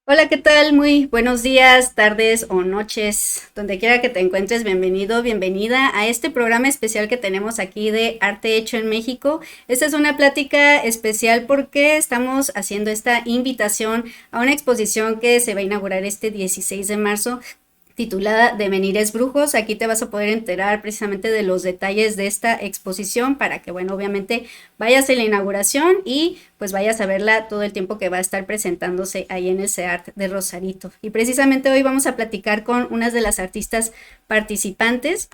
Hola, ¿qué tal? Muy buenos días, tardes o noches, donde quiera que te encuentres, bienvenido, bienvenida a este programa especial que tenemos aquí de Arte Hecho en México. Esta es una plática especial porque estamos haciendo esta invitación a una exposición que se va a inaugurar este 16 de marzo titulada Devenires Brujos. Aquí te vas a poder enterar precisamente de los detalles de esta exposición para que, bueno, obviamente vayas a la inauguración y pues vayas a verla todo el tiempo que va a estar presentándose ahí en el CEART de Rosarito. Y precisamente hoy vamos a platicar con unas de las artistas participantes.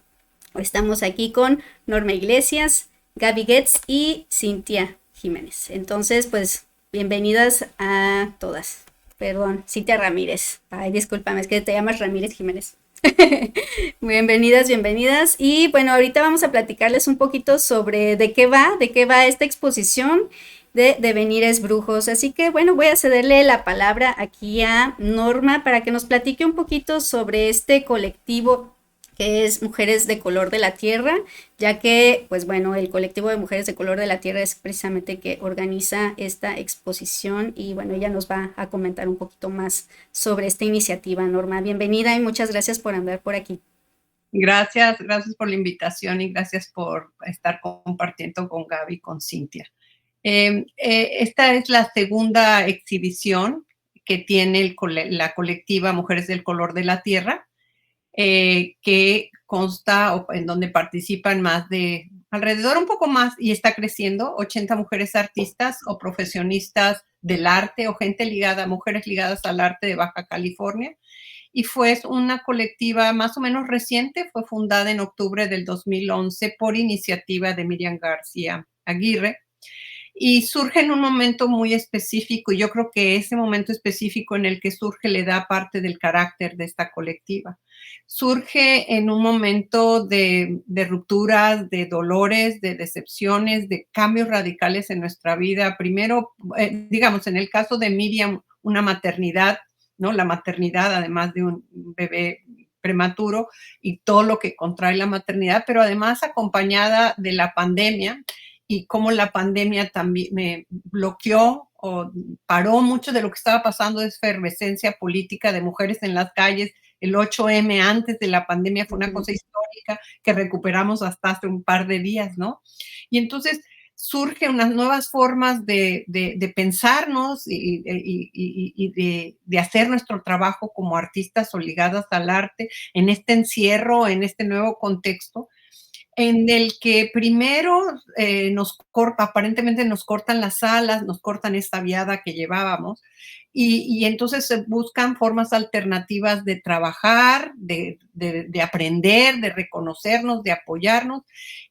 Estamos aquí con Norma Iglesias, Gaby Getz y Cintia Jiménez. Entonces, pues, bienvenidas a todas. Perdón, Cintia Ramírez. Ay, discúlpame, es que te llamas Ramírez Jiménez. Bienvenidas, bienvenidas. Y bueno, ahorita vamos a platicarles un poquito sobre de qué va esta exposición de Devenires Brujos. Así que bueno, voy a cederle la palabra aquí a Norma para que nos platique un poquito sobre este colectivo que es Mujeres de Color de la Tierra, ya que, pues bueno, el colectivo de Mujeres de Color de la Tierra es precisamente que organiza esta exposición y bueno, ella nos va a comentar un poquito más sobre esta iniciativa. Norma, bienvenida y muchas gracias por andar por aquí. Gracias por la invitación y gracias por estar compartiendo con Gaby y con Cintia. Esta es la segunda exhibición que tiene la colectiva Mujeres del Color de la Tierra, que consta en donde participan más de alrededor un poco más y está creciendo 80 mujeres artistas o profesionistas del arte o gente ligada, mujeres ligadas al arte de Baja California. Y fue una colectiva más o menos reciente, fue fundada en octubre del 2011 por iniciativa de Miriam García Aguirre y surge en un momento muy específico. Yo creo que ese momento específico en el que surge le da parte del carácter de esta colectiva. Surge en un momento de rupturas, de dolores, de decepciones, de cambios radicales en nuestra vida. Primero, digamos, en el caso de Miriam, una maternidad, ¿no? La maternidad, además de un bebé prematuro y todo lo que contrae la maternidad, pero además acompañada de la pandemia y cómo la pandemia también me bloqueó o paró mucho de lo que estaba pasando de efervescencia política de mujeres en las calles. El 8M antes de la pandemia fue una cosa histórica que recuperamos hasta hace un par de días, ¿no? Y entonces surgen unas nuevas formas de pensarnos y de hacer nuestro trabajo como artistas o ligadas al arte en este encierro, en este nuevo contexto en el que primero aparentemente nos cortan las alas, nos cortan esta viada que llevábamos, y entonces se buscan formas alternativas de trabajar, de aprender, de reconocernos, de apoyarnos,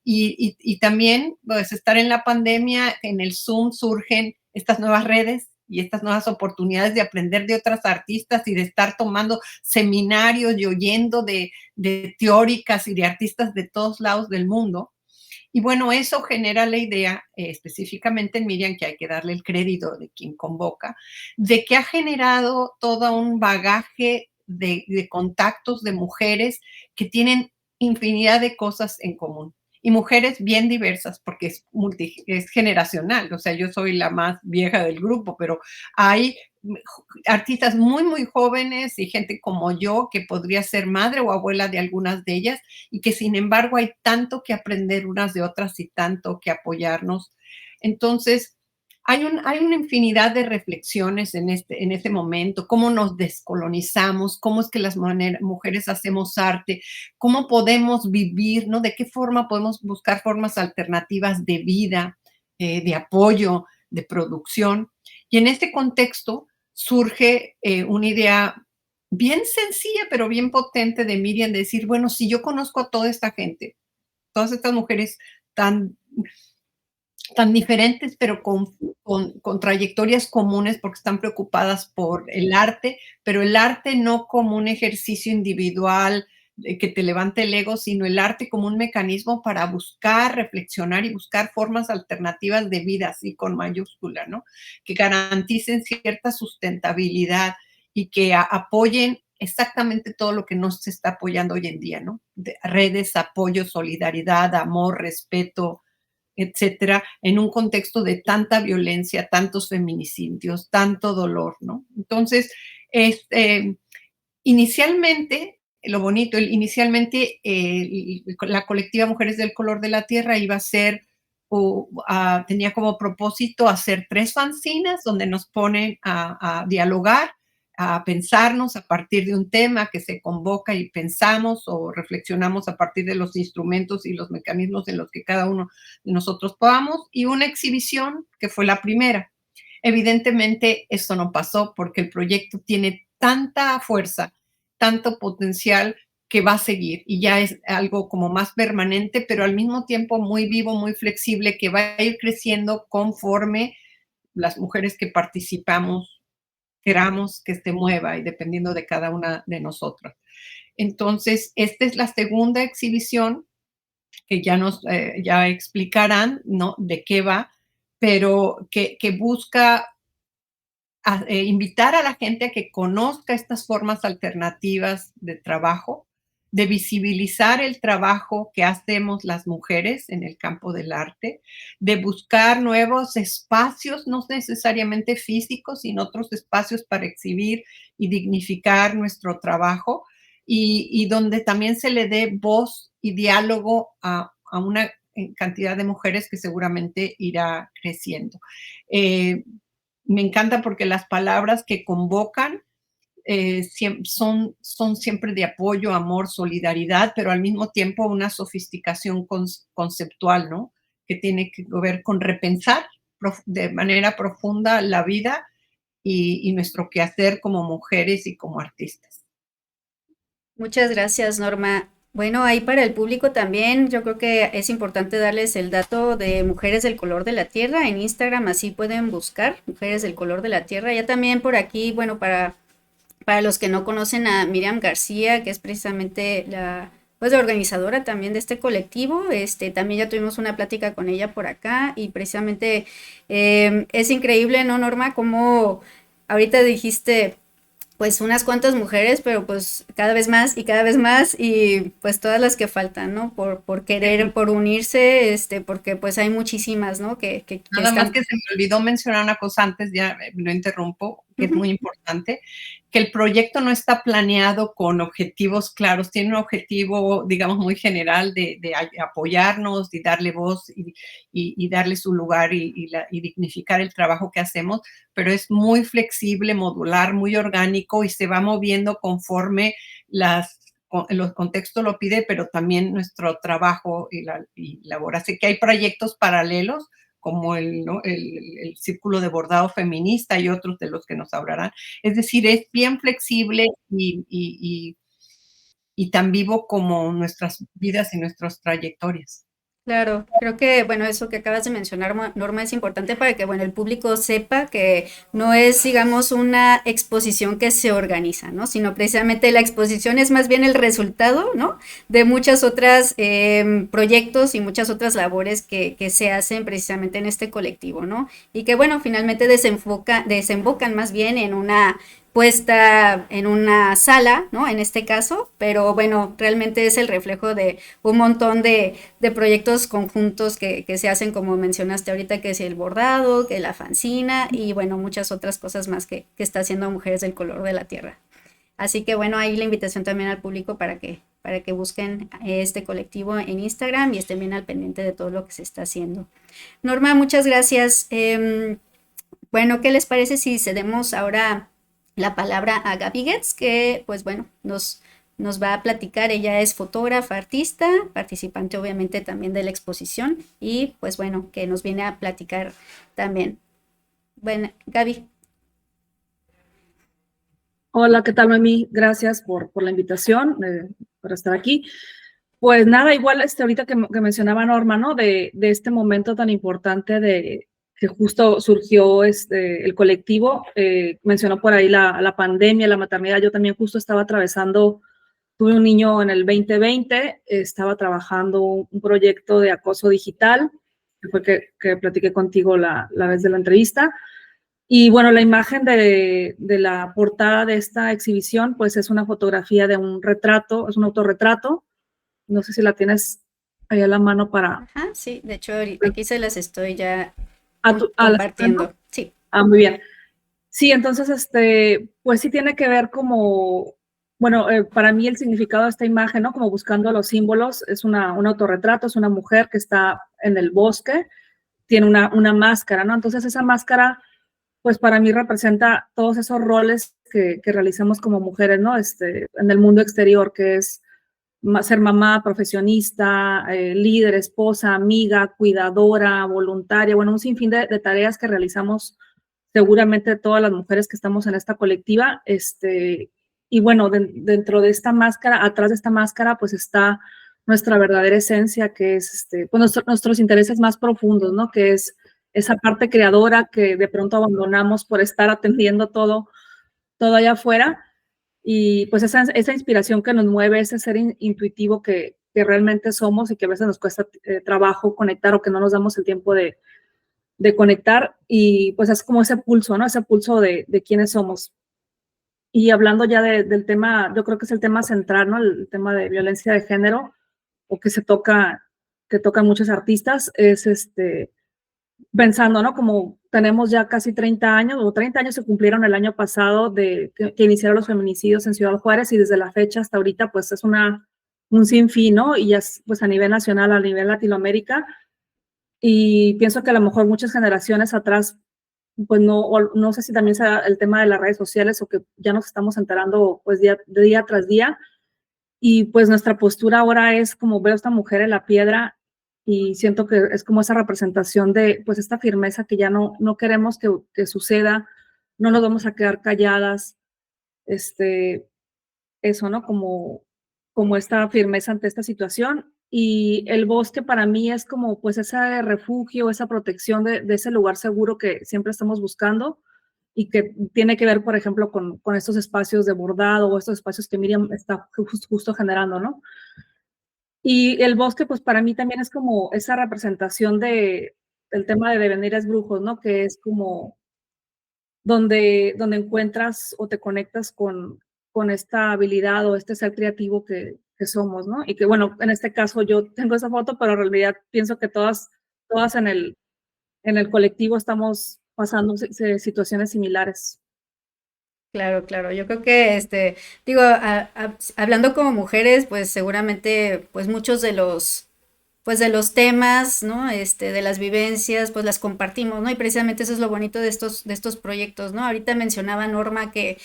y también pues, estar en la pandemia, en el Zoom surgen estas nuevas redes y estas nuevas oportunidades de aprender de otras artistas y de estar tomando seminarios y oyendo de teóricas y de artistas de todos lados del mundo. Y bueno, eso genera la idea, específicamente en Miriam, que hay que darle el crédito de quien convoca, de que ha generado todo un bagaje de contactos de mujeres que tienen infinidad de cosas en común. Y mujeres bien diversas, porque es generacional. O sea, yo soy la más vieja del grupo, pero hay artistas muy, muy jóvenes y gente como yo que podría ser madre o abuela de algunas de ellas y que sin embargo hay tanto que aprender unas de otras y tanto que apoyarnos. Entonces, hay una infinidad de reflexiones en este momento, cómo nos descolonizamos, cómo es que las mujeres hacemos arte, cómo podemos vivir, ¿no? De qué forma podemos buscar formas alternativas de vida, de apoyo, de producción. Y en este contexto surge una idea bien sencilla, pero bien potente de Miriam, de decir, bueno, si yo conozco a toda esta gente, todas estas mujeres tan, tan diferentes, pero con trayectorias comunes porque están preocupadas por el arte, pero el arte no como un ejercicio individual que te levante el ego, sino el arte como un mecanismo para buscar, reflexionar y buscar formas alternativas de vida, así con mayúscula, ¿no? Que garanticen cierta sustentabilidad y que apoyen exactamente todo lo que no se está apoyando hoy en día, ¿no? Redes, apoyo, solidaridad, amor, respeto, etcétera, en un contexto de tanta violencia, tantos feminicidios, tanto dolor, ¿no? Entonces, Es, inicialmente, lo bonito, inicialmente la colectiva Mujeres del Color de la Tierra iba a ser, tenía como propósito hacer 3 fanzines donde nos ponen a dialogar, a pensarnos a partir de un tema que se convoca y pensamos o reflexionamos a partir de los instrumentos y los mecanismos en los que cada uno de nosotros podamos, y una exhibición que fue la primera. Evidentemente, esto no pasó porque el proyecto tiene tanta fuerza, tanto potencial, que va a seguir y ya es algo como más permanente, pero al mismo tiempo muy vivo, muy flexible, que va a ir creciendo conforme las mujeres que participamos queramos que se mueva y dependiendo de cada una de nosotras. Entonces, esta es la segunda exhibición que ya nos ya explicarán, ¿no? De qué va, pero que busca invitar a la gente a que conozca estas formas alternativas de trabajo, de visibilizar el trabajo que hacemos las mujeres en el campo del arte, de buscar nuevos espacios, no necesariamente físicos, sino otros espacios para exhibir y dignificar nuestro trabajo y donde también se le dé voz y diálogo a una cantidad de mujeres que seguramente irá creciendo. Me encanta porque las palabras que convocan son siempre de apoyo, amor, solidaridad, pero al mismo tiempo una sofisticación conceptual, ¿no? Que tiene que ver con repensar de manera profunda la vida y nuestro quehacer como mujeres y como artistas. Muchas gracias, Norma. Bueno, ahí para el público también, yo creo que es importante darles el dato de Mujeres del Color de la Tierra en Instagram, así pueden buscar Mujeres del Color de la Tierra. Ya también por aquí, bueno, para los que no conocen a Miriam García, que es precisamente la, pues, la organizadora también de este colectivo, también ya tuvimos una plática con ella por acá y precisamente es increíble, ¿no, Norma? Como ahorita dijiste pues unas cuantas mujeres, pero pues cada vez más y pues todas las que faltan, ¿no? Por querer, por unirse, porque pues hay muchísimas, ¿no? Que Nada más están... que se me olvidó mencionar una cosa antes, ya lo interrumpo, que es Ujú. muy importante, que el proyecto no está planeado con objetivos claros, tiene un objetivo, digamos, muy general de apoyarnos, de darle voz y darle su lugar y dignificar el trabajo que hacemos, pero es muy flexible, modular, muy orgánico y se va moviendo conforme los contextos lo pide, pero también nuestro trabajo y labor. Así que hay proyectos paralelos como ¿no? el Círculo de Bordado Feminista y otros de los que nos hablarán. Es decir, es bien flexible y tan vivo como nuestras vidas y nuestras trayectorias. Claro, creo que, bueno, eso que acabas de mencionar, Norma, es importante para que, bueno, el público sepa que no es, digamos, una exposición que se organiza, ¿no? Sino precisamente la exposición es más bien el resultado, ¿no? De muchas otras proyectos y muchas otras labores que se hacen precisamente en este colectivo, ¿no? Y que, bueno, finalmente desembocan más bien en una puesta en una sala, ¿no? En este caso, pero bueno, realmente es el reflejo de un montón de proyectos conjuntos que se hacen, como mencionaste ahorita, que es el bordado, que la fanzina y bueno, muchas otras cosas más que está haciendo Mujeres del Color de la Tierra. Así que bueno, ahí la invitación también al público para que busquen este colectivo en Instagram y estén bien al pendiente de todo lo que se está haciendo. Norma, muchas gracias. Bueno, ¿qué les parece si cedemos ahora la palabra a Gaby Getz, que pues bueno, nos va a platicar? Ella es fotógrafa, artista, participante obviamente también de la exposición y pues bueno, que nos viene a platicar también. Bueno, Gaby. Hola, ¿qué tal, Mami? Gracias por la invitación, por estar aquí. Pues nada, igual ahorita que mencionaba Norma, ¿no? De este momento tan importante de que justo surgió el colectivo, mencionó por ahí la pandemia, la maternidad. Yo también justo estaba atravesando, tuve un niño en el 2020, estaba trabajando un proyecto de acoso digital, que fue que platiqué contigo la vez de la entrevista. Y bueno, la imagen de la portada de esta exhibición, pues es una fotografía de un retrato, es un autorretrato. No sé si la tienes ahí a la mano para... Ajá, sí, de hecho aquí se las estoy ya ¿La estás viendo? compartiendo. Sí. Ah, muy bien. Sí, entonces, pues sí tiene que ver como, bueno, para mí el significado de esta imagen, ¿no? Como buscando los símbolos, es un autorretrato, es una mujer que está en el bosque, tiene una máscara, ¿no? Entonces esa máscara, pues para mí representa todos esos roles que realizamos como mujeres, ¿no? En el mundo exterior, que es ser mamá, profesionista, líder, esposa, amiga, cuidadora, voluntaria, bueno, un sinfín de tareas que realizamos seguramente todas las mujeres que estamos en esta colectiva, y bueno, dentro de esta máscara, atrás de esta máscara, pues está nuestra verdadera esencia, que es pues nuestros intereses más profundos, ¿no? Que es esa parte creadora que de pronto abandonamos por estar atendiendo todo allá afuera, y pues esa inspiración que nos mueve, ese ser intuitivo que realmente somos y que a veces nos cuesta trabajo conectar o que no nos damos el tiempo de conectar, y pues es como ese pulso, ¿no? Ese pulso de quiénes somos. Y hablando ya del tema, yo creo que es el tema central, ¿no? El tema de violencia de género, o que tocan muchos artistas, es pensando, ¿no? Como tenemos ya casi 30 años, o 30 años se cumplieron el año pasado de que iniciaron los feminicidios en Ciudad Juárez, y desde la fecha hasta ahorita, pues es un sinfín, ¿no? Y ya es, pues a nivel nacional, a nivel Latinoamérica, y pienso que a lo mejor muchas generaciones atrás, pues no sé si también sea el tema de las redes sociales, o que ya nos estamos enterando pues día tras día, y pues nuestra postura ahora es como veo a esta mujer en la piedra, y siento que es como esa representación de pues esta firmeza que ya no queremos que suceda, no nos vamos a quedar calladas, este, eso, ¿no? Como esta firmeza ante esta situación. Y el bosque para mí es como pues ese refugio, esa protección de ese lugar seguro que siempre estamos buscando, y que tiene que ver, por ejemplo, con estos espacios de bordado o estos espacios que Miriam está justo generando, ¿no? Y el bosque, pues para mí también es como esa representación del tema de devenires brujos, ¿no? Que es como donde encuentras o te conectas con esta habilidad o este ser creativo que somos, ¿no? Y que, bueno, en este caso yo tengo esa foto, pero en realidad pienso que todas en el colectivo estamos pasando situaciones similares. Claro, claro. Yo creo que, digo, hablando como mujeres, pues seguramente, pues muchos pues de los temas, ¿no? De las vivencias, pues las compartimos, ¿no? Y precisamente eso es lo bonito de estos proyectos, ¿no? Ahorita mencionaba Norma que,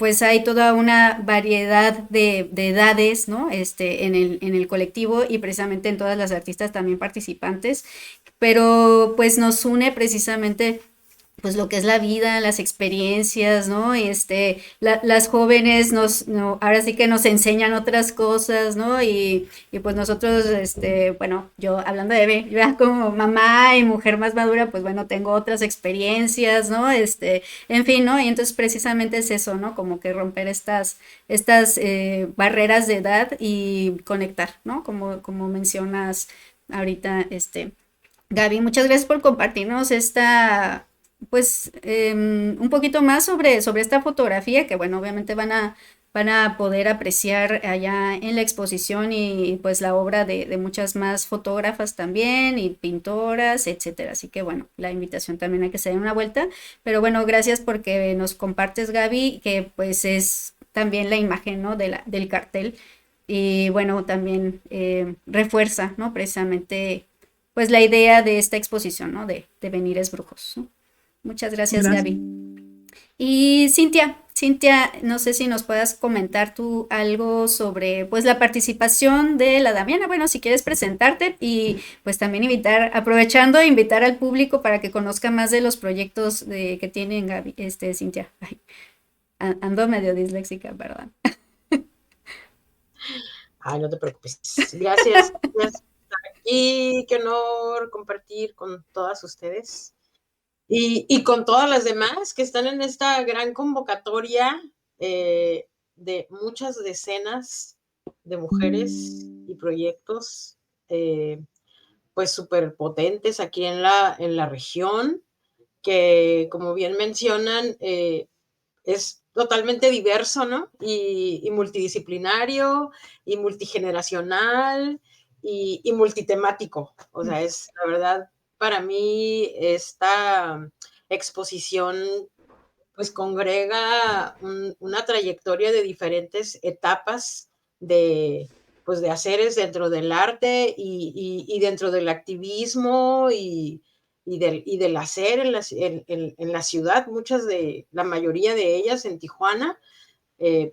pues hay toda una variedad de edades, ¿no? En el colectivo, y precisamente en todas las artistas también participantes, pero pues nos une precisamente pues lo que es la vida, las experiencias, ¿no? Las jóvenes ahora sí que nos enseñan otras cosas, ¿no? Y pues nosotros, bueno, yo hablando de ya como mamá y mujer más madura, pues bueno, tengo otras experiencias, ¿no? En fin, ¿no? Y entonces precisamente es eso, ¿no? Como que romper estas barreras de edad y conectar, ¿no? Como mencionas ahorita, Gaby, muchas gracias por compartirnos pues, un poquito más sobre esta fotografía, que bueno, obviamente van a poder apreciar allá en la exposición, y pues la obra de muchas más fotógrafas también, y pintoras, etcétera. Así que bueno, la invitación también a que se den una vuelta. Pero bueno, gracias porque nos compartes, Gaby, que pues es también la imagen, ¿no? Del cartel. Y bueno, también refuerza, ¿no? Precisamente pues la idea de esta exposición, ¿no? De Venires Brujos, ¿no? Muchas gracias, Gracias. Gaby. Y Cintia, no sé si nos puedas comentar tú algo sobre pues la participación de la Damiana. Bueno, si quieres presentarte, y pues también aprovechando, invitar al público para que conozca más de los proyectos que tienen, Gaby, Cintia. Ay, ando medio disléxica, perdón. Ay, no te preocupes. Gracias. Y qué honor compartir con todas ustedes y con todas las demás que están en esta gran convocatoria de muchas decenas de mujeres y proyectos pues súper potentes aquí en la región, que como bien mencionan, es totalmente diverso, ¿no? Y multidisciplinario, y multigeneracional, y multitemático. O sea, es la verdad, para mí, esta exposición pues congrega una trayectoria de diferentes etapas de, pues de haceres dentro del arte y dentro del activismo y del hacer en la ciudad, la mayoría de ellas en Tijuana,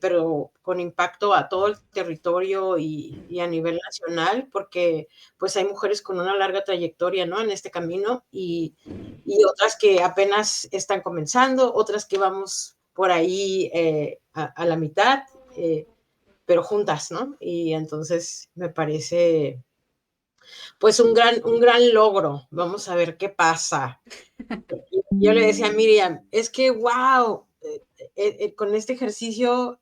pero con impacto a todo el territorio y a nivel nacional, porque pues hay mujeres con una larga trayectoria, ¿no? En este camino y otras que apenas están comenzando, otras que vamos por ahí a la mitad, pero juntas, ¿no? Y entonces me parece pues un gran logro. Vamos a ver qué pasa. Yo le decía a Miriam, es que wow, con este ejercicio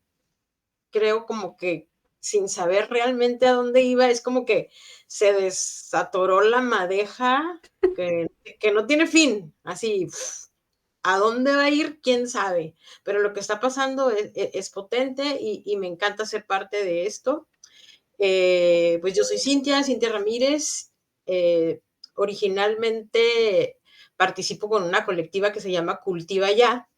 creo como que sin saber realmente a dónde iba, es como que se desatoró la madeja que no tiene fin, así, ¿a dónde va a ir? ¿Quién sabe? Pero lo que está pasando es potente y me encanta ser parte de esto. Pues yo soy Cintia Ramírez, originalmente participo con una colectiva que se llama Cultiva Ya,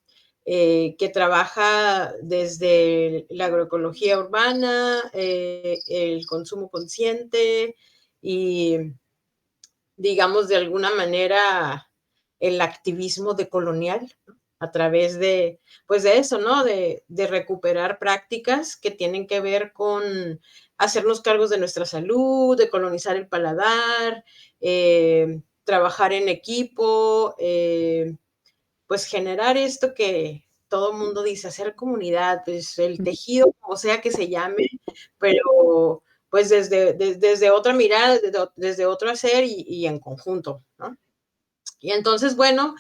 que trabaja desde la agroecología urbana, el consumo consciente y, digamos, de alguna manera, el activismo decolonial, ¿no? A través de, pues de eso, ¿no? De recuperar prácticas que tienen que ver con hacernos cargos de nuestra salud, de colonizar el paladar, trabajar en equipo, pues generar esto que todo el mundo dice, hacer comunidad, pues el tejido, como sea que se llame, pero pues desde otra mirada, desde otro hacer y en conjunto, ¿no? Y entonces, bueno,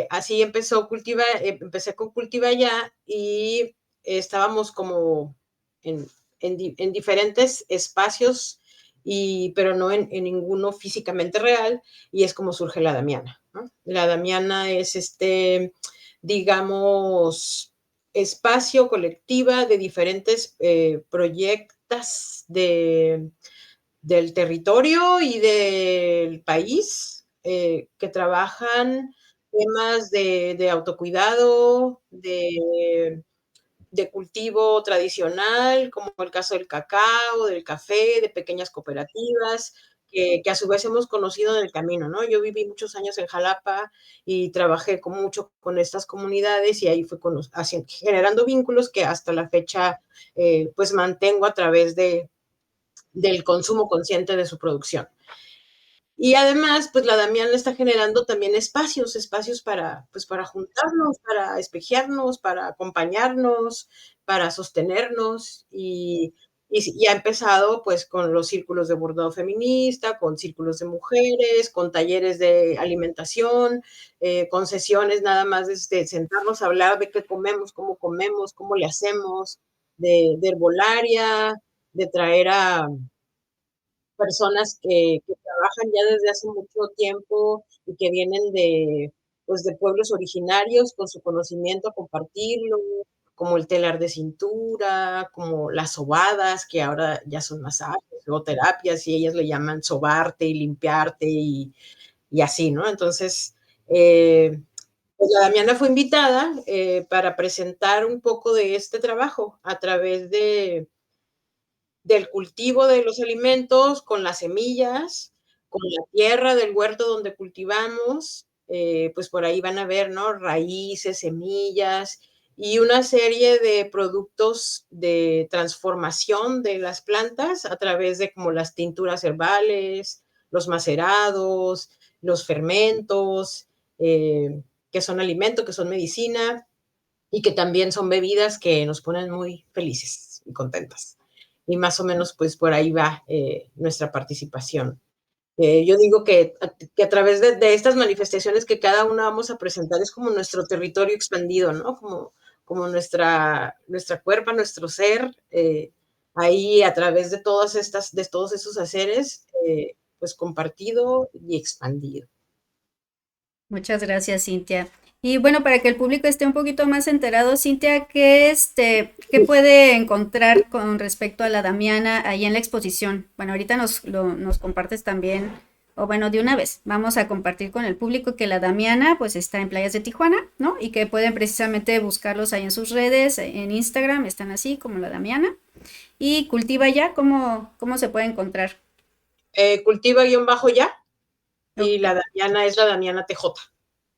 así empecé con Cultiva Ya y estábamos como en, en diferentes espacios, pero no en ninguno físicamente real, y es como surge La Damiana, ¿no? La Damiana es digamos, espacio colectiva de diferentes proyectos del territorio y del país, que trabajan temas de autocuidado, de cultivo tradicional, como el caso del cacao, del café, de pequeñas cooperativas, que a su vez hemos conocido en el camino, ¿no? Yo viví muchos años en Jalapa y trabajé mucho con estas comunidades y ahí fue generando vínculos que hasta la fecha pues mantengo a través del consumo consciente de su producción. Y además, pues la Damiana está generando también espacios para, pues para juntarnos, para espejearnos, para acompañarnos, para sostenernos y ha empezado pues con los círculos de bordado feminista, con círculos de mujeres, con talleres de alimentación, con sesiones nada más de sentarnos a hablar de qué comemos, cómo le hacemos, de herbolaria, de traer a personas que trabajan ya desde hace mucho tiempo y que vienen pues de pueblos originarios con su conocimiento a compartirlo, como el telar de cintura, como las sobadas, que ahora ya son masajes o terapias, y ellas le llaman sobarte y limpiarte y así, ¿no? Entonces, pues la Damiana fue invitada para presentar un poco de este trabajo a través del cultivo de los alimentos, con las semillas, con la tierra del huerto donde cultivamos, pues por ahí van a ver, ¿no? Raíces, semillas y una serie de productos de transformación de las plantas a través de como las tinturas herbales, los macerados, los fermentos, que son alimento, que son medicina y que también son bebidas que nos ponen muy felices y contentas. Y más o menos, pues por ahí va nuestra participación. Yo digo que a través de estas manifestaciones que cada una vamos a presentar es como nuestro territorio expandido, ¿no? Como nuestra cuerpa, nuestro ser, ahí a través de todos esos haceres, pues compartido y expandido. Muchas gracias, Cintia. Y bueno, para que el público esté un poquito más enterado, Cintia, ¿qué puede encontrar con respecto a la Damiana ahí en la exposición? Bueno, ahorita nos compartes también o bueno, de una vez, vamos a compartir con el público que la Damiana pues está en Playas de Tijuana, ¿no? Y que pueden precisamente buscarlos ahí en sus redes, en Instagram, están así como la Damiana. Y Cultiva Ya, ¿cómo se puede encontrar? Cultiva-ya, y Ok. la Damiana es la Damiana TJ.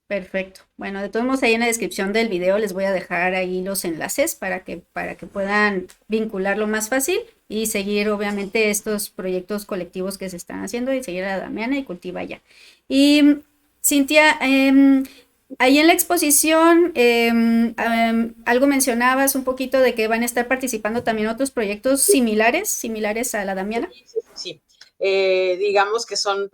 Perfecto. Bueno, de todos modos, ahí en la descripción del video les voy a dejar ahí los enlaces para que puedan vincularlo más fácil y seguir, obviamente, estos proyectos colectivos que se están haciendo y seguir a Damiana y Cultiva Ya. Y Cintia, ahí en la exposición, algo mencionabas un poquito de que van a estar participando también otros proyectos similares a la Damiana. Sí. Digamos que son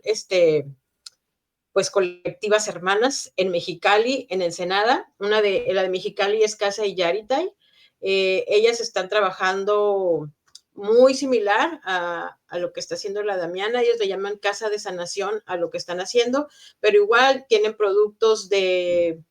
pues colectivas hermanas en Mexicali, en Ensenada. La de Mexicali es Casa Iyaritay. Ellas están trabajando muy similar a lo que está haciendo la Damiana. Ellos le llaman Casa de Sanación a lo que están haciendo, pero igual tienen productos de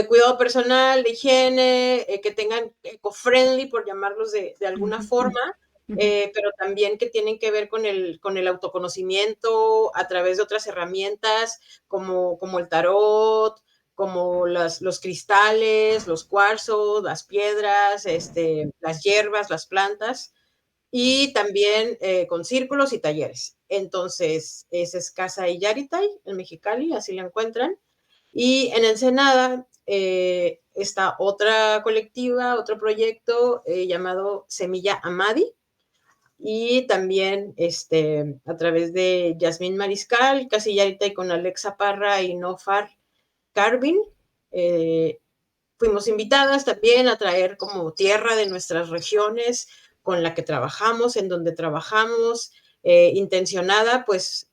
cuidado personal, de higiene, que tengan eco-friendly, por llamarlos de alguna forma, pero también que tienen que ver con el autoconocimiento a través de otras herramientas como el tarot, como los cristales, los cuarzos, las piedras, las hierbas, las plantas, y también con círculos y talleres. Entonces, esa es Casa Iyaritay en Mexicali, así la encuentran. Y en Ensenada está otra colectiva, otro proyecto llamado Semilla Amadi, y también a través de Yasmín Mariscal, Casillita, y con Alexa Parra y Nofar Carvin, fuimos invitadas también a traer como tierra de nuestras regiones con la que trabajamos, en donde trabajamos, intencionada pues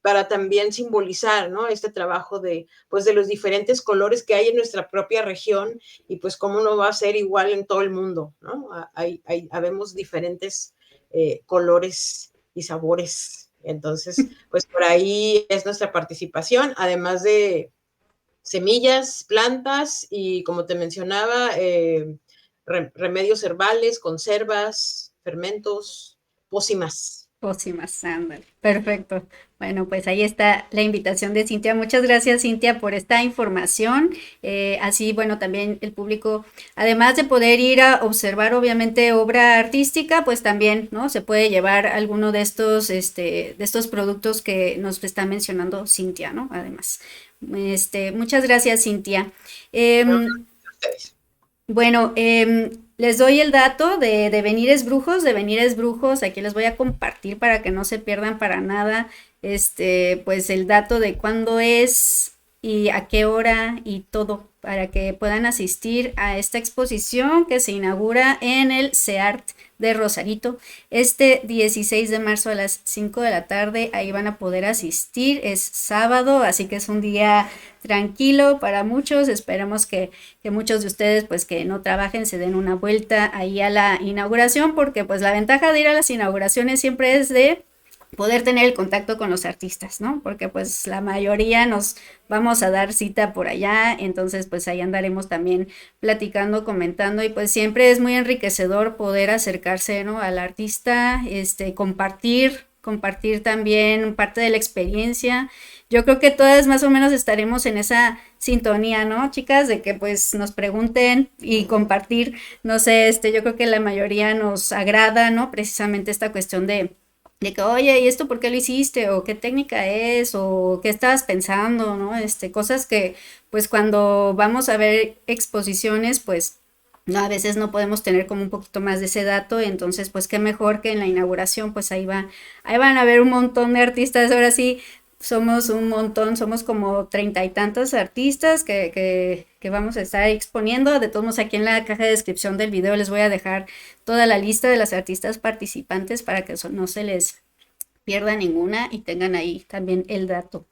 para también simbolizar, ¿no? Este trabajo de los diferentes colores que hay en nuestra propia región, y pues cómo no va a ser igual en todo el mundo, ¿no? Habemos diferentes colores y sabores. Entonces, pues por ahí es nuestra participación, además de semillas, plantas y, como te mencionaba, remedios herbales, conservas, fermentos, pócimas. Pócimas, ándale. Perfecto. Bueno, pues ahí está la invitación de Cintia. Muchas gracias, Cintia, por esta información. Así, bueno, también el público, además de poder ir a observar, obviamente, obra artística, pues también, ¿no? Se puede llevar alguno de estos productos que nos está mencionando Cintia, ¿no? Además. Muchas gracias, Cintia. Bueno, les doy el dato de Venires Brujos, aquí les voy a compartir para que no se pierdan para nada, pues el dato de cuándo es y a qué hora y todo, para que puedan asistir a esta exposición que se inaugura en el CEART de Rosarito, 16 de marzo a las 5 de la tarde, ahí van a poder asistir, es sábado, así que es un día tranquilo para muchos, esperemos que muchos de ustedes pues que no trabajen se den una vuelta ahí a la inauguración, porque pues la ventaja de ir a las inauguraciones siempre es de poder tener el contacto con los artistas, ¿no? Porque pues la mayoría nos vamos a dar cita por allá, entonces pues ahí andaremos también platicando, comentando, y pues siempre es muy enriquecedor poder acercarse, ¿no? Al artista, compartir también parte de la experiencia. Yo creo que todas más o menos estaremos en esa sintonía, ¿no, chicas? De que pues nos pregunten y compartir, no sé, yo creo que la mayoría nos agrada, ¿no? Precisamente esta cuestión de que, oye, ¿y esto por qué lo hiciste? O qué técnica es, o qué estabas pensando, ¿no? Cosas que, pues, cuando vamos a ver exposiciones, pues, no, a veces no podemos tener como un poquito más de ese dato, entonces, pues, qué mejor que en la inauguración, pues, ahí van a ver un montón de artistas, ahora sí, somos un montón, somos como 30 y tantos artistas que vamos a estar exponiendo. De todos modos, aquí en la caja de descripción del video les voy a dejar toda la lista de las artistas participantes para que no se les pierda ninguna y tengan ahí también el dato.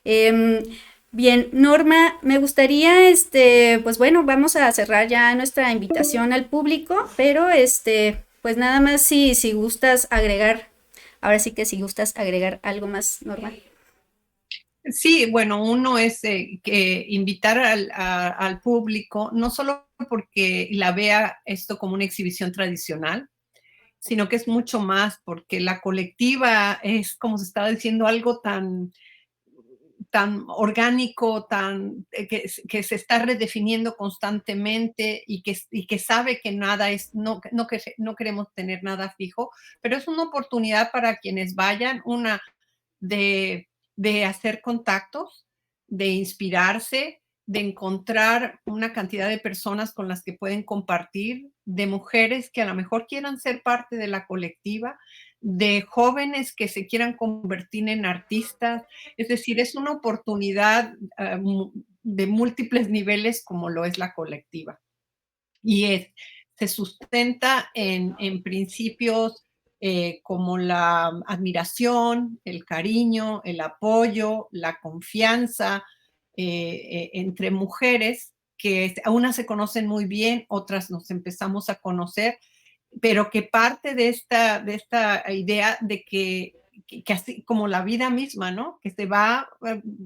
Bien, Norma, me gustaría, pues bueno, vamos a cerrar ya nuestra invitación al público, pero pues nada más si gustas agregar, ahora sí que si gustas agregar algo más, Norma. Sí, bueno, uno es que invitar al público, no solo porque la vea esto como una exhibición tradicional, sino que es mucho más, porque la colectiva es, como se estaba diciendo, algo tan orgánico, que se está redefiniendo constantemente y que sabe que nada es, no queremos tener nada fijo, pero es una oportunidad para quienes vayan, una de hacer contactos, de inspirarse, de encontrar una cantidad de personas con las que pueden compartir, de mujeres que a lo mejor quieran ser parte de la colectiva, de jóvenes que se quieran convertir en artistas. Es decir, es una oportunidad de múltiples niveles como lo es la colectiva. Y se sustenta en principios como la admiración, el cariño, el apoyo, la confianza entre mujeres que unas se conocen muy bien, otras nos empezamos a conocer, pero que parte de esta idea de que así como la vida misma, ¿no? Que se va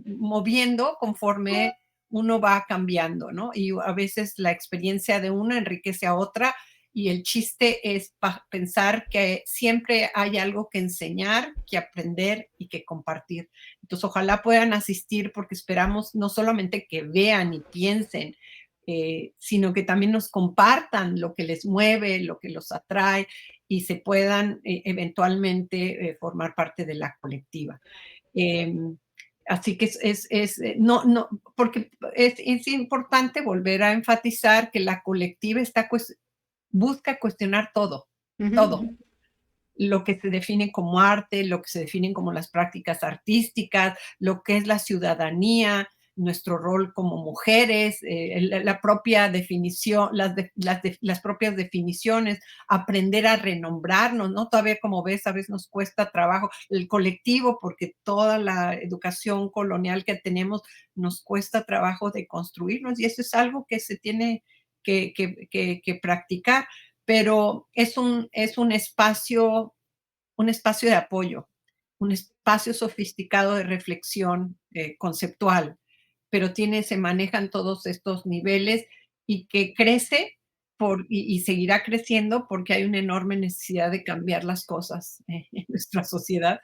moviendo conforme uno va cambiando, ¿no? Y a veces la experiencia de una enriquece a otra, y el chiste es pensar que siempre hay algo que enseñar, que aprender y que compartir. Entonces, ojalá puedan asistir, porque esperamos no solamente que vean y piensen, sino que también nos compartan lo que les mueve, lo que los atrae, y se puedan eventualmente formar parte de la colectiva. Así que porque es importante volver a enfatizar que la colectiva busca cuestionar todo, todo. Lo que se define como arte, lo que se definen como las prácticas artísticas, lo que es la ciudadanía, nuestro rol como mujeres, la propia definición, las propias definiciones, aprender a renombrarnos, ¿no? Todavía, como ves, a veces nos cuesta trabajo el colectivo, porque toda la educación colonial que tenemos nos cuesta trabajo de construirnos, y eso es algo que se tiene que practicar, pero es un espacio de apoyo, un espacio sofisticado de reflexión conceptual, pero se manejan todos estos niveles, y que crece y seguirá creciendo, porque hay una enorme necesidad de cambiar las cosas en nuestra sociedad,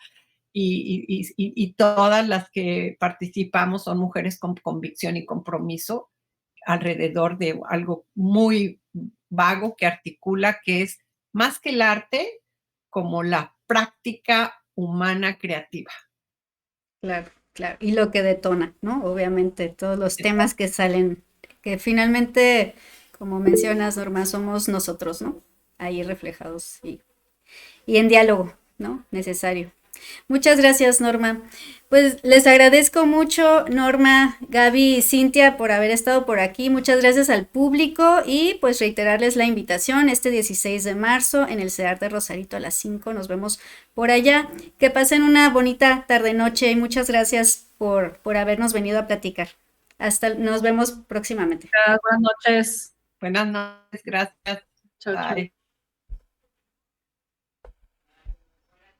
y todas las que participamos son mujeres con convicción y compromiso alrededor de algo muy vago que articula, que es más que el arte, como la práctica humana creativa. Claro, claro. Y lo que detona, ¿no? Obviamente, todos los temas que salen, que finalmente, como mencionas, Norma, somos nosotros, ¿no? Ahí reflejados y en diálogo, ¿no? Necesario. Muchas gracias, Norma. Pues les agradezco mucho, Norma, Gaby y Cintia, por haber estado por aquí. Muchas gracias al público, y pues reiterarles la invitación este 16 de marzo en el CEAR de Rosarito a las 5. Nos vemos por allá. Que pasen una bonita tarde-noche, y muchas gracias por habernos venido a platicar. Nos vemos próximamente. Buenas noches. Buenas noches, gracias. Chao, chao. Bye.